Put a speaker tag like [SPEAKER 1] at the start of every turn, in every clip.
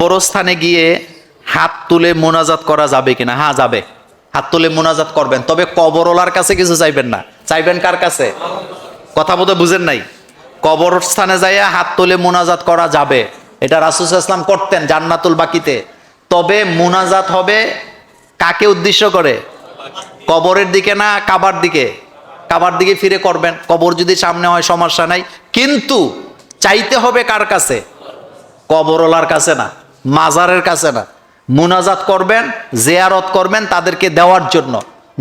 [SPEAKER 1] কবরস্থানে গিয়ে হাত তুলে মোনাজাত করা যাবে কিনা? হ্যাঁ, যাবে। হাত তুলে মোনাজাত করবেন, তবে কবরওয়ালার কাছে কিছু চাইবেন না। চাইবেন কার কাছে? কথা বলতে বুঝেন নাই। কবরস্থানে যাইয়া হাত তুলে মোনাজাত করা যাবে, এটা রাসূল সাল্লাল্লাহু আলাইহি ওয়াসাল্লাম করতেন জান্নাতুল বাকিতে। তবে মোনাজাত হবে কাকে উদ্দেশ্য করে? কবরের দিকে না কাবার দিকে? কাবার দিকে ফিরে করবেন। কবর যদি সামনে হয় সমস্যা নাই, কিন্তু চাইতে হবে কার কাছে? কবরওয়ালার কাছে না, মাজারের কাছে না। মুনাজাত করবেন, জিয়ারত করবেন তাদেরকে দেওয়ার জন্য,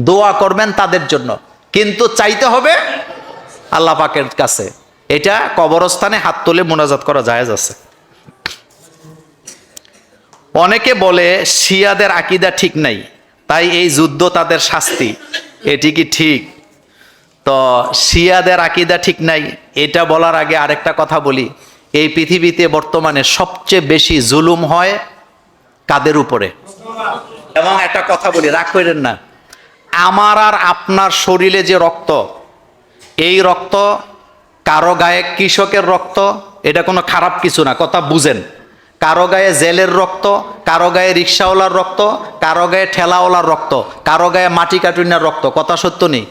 [SPEAKER 1] দোয়া করবেন তাদের জন্য, কিন্তু চাইতে হবে আল্লাহ পাকের কাছে। এটা কবরস্থানে হাত তুলে মুনাজাত করা জায়েজ আছে। অনেকে বলে শিয়াদের আকীদা ঠিক নাই, তাই এই যুদ্ধ তাদের শাস্তি। এটি কি ঠিক? তো শিয়াদের আকীদা ঠিক নাই এটা বলার আগে আরেকটা কথা বলি। এই পৃথিবীতে বর্তমানে সবচেয়ে বেশি জুলুম হয় কাদের উপরে? এবং একটা কথা বলি, রাগ করেন না, আমার আর আপনার শরীরে যে রক্ত, এই রক্ত কারো গায়ে কৃষকের রক্ত, এটা কোনো খারাপ কিছু না, কথা বুঝেন। কারো গায়ে জেলের রক্ত, কারো গায়ে রিক্সাওয়ালার রক্ত, কারো গায়ে ঠেলাওয়ালার রক্ত, কারো গায়ে মাটি কাটুনিয়ার রক্ত, কথা সত্য নেই?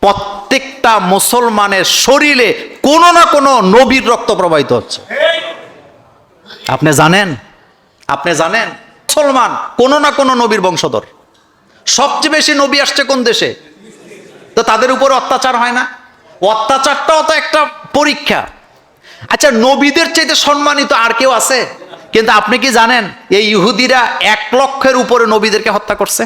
[SPEAKER 1] প্রত্যেকটা মুসলমানের শরীরে কোনো না কোনো নবীর রক্ত প্রবাহিত হচ্ছে। আপনি জানেন? আপনি জানেন মুসলমান কোনো না কোনো নবীর বংশধর। সবচেয়ে বেশি নবী আসছে কোন দেশে? তো তাদের উপর অত্যাচার হয় না? অত্যাচারটাও তো একটা পরীক্ষা। আচ্ছা, নবীদের চাইতে সম্মানিত আর কেউ আছে? কিন্তু আপনি কি জানেন এই ইহুদিরা 1 লক্ষের উপরে নবীদেরকে হত্যা করছে?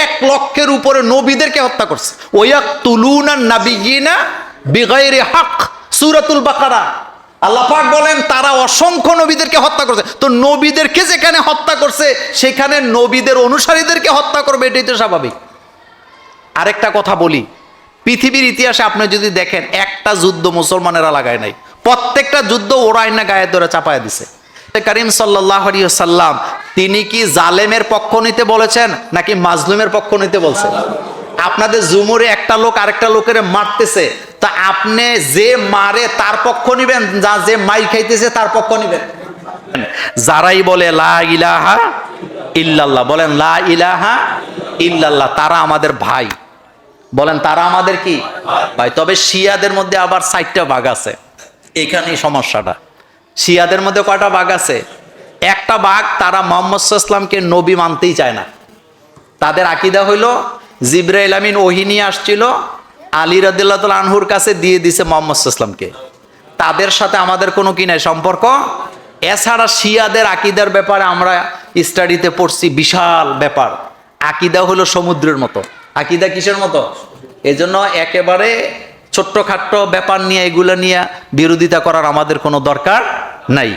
[SPEAKER 1] 1 লক্ষের উপরে নবীদেরকে হত্যা করছে। ওয়ায়াকতুলুনা নাবিয়িনা বিগাইরি হক, সূরাতুল বাকারা। আল্লাহ পাক বলেন তারা অসংখ্য নবীদেরকে হত্যা করছে। তো নবীদেরকে যেখানে হত্যা করছে সেখানে নবীদের অনুসারীদেরকে হত্যা করবে, এটাই তো স্বাভাবিক। আরেকটা কথা বলি, পৃথিবীর ইতিহাসে আপনি যদি দেখেন একটা যুদ্ধ মুসলমানেরা লাগায় নাই, প্রত্যেকটা যুদ্ধ ওরা আইনা গায়ে ধরে চাপায় দিছে। কারীম সাল্লাল্লাহু আলাইহি ওয়াসাল্লাম তিনি কি জালেমের পক্ষ নিতে বলেছেন নাকি মাজলুমের পক্ষ নিতে বলছেন? আপনাদের জুমুরে একটা লোক আরেকটা লোকের মারতেছে, তা আপনি যে মারে তার পক্ষ নিবেন, যে মাইর খাইতেছে তার পক্ষ নিবেন? যারাই বলে লা ইলাহা ইল্লাল্লাহ, বলেন লা ইলাহা ইল্লাল্লাহ, তারা আমাদের ভাই। বলেন তারা আমাদের কি ভাই? তবে শিয়াদের মধ্যে আবার 4টা ভাগ আছে। এখানেই সমস্যাটা। শিয়াদের মধ্যে কয়টা ভাগ আছে? একটা ভাগ তারা মুহাম্মদ সাল্লাল্লাহু আলাইহি ওয়াসাল্লামকে নবী মানতেই চায় না। তাদের আকীদা হইল জিবরাইল আমিন ওহী নিয়ে আসছিল, আলী রাদিয়াল্লাহু তাআলা আনহুর কাছে দিয়ে দিছে মুহাম্মদ সাল্লাল্লাহু আলাইহি ওয়াসাল্লামকে। তাদের সাথে আমাদের কোনো কি নাই সম্পর্ক। এছাড়া শিয়াদের আকীদার ব্যাপারে আমরা স্টাডিতে পড়ছি, বিশাল ব্যাপার। আকীদা হলো সমুদ্রের মতো। আকীদা কিসের মতো? এজন্য একেবারে ছোট্টখাট্ট ব্যাপার নিয়ে, এগুলো নিয়ে বিরোধিতা করার আমাদের কোনো দরকার নাই।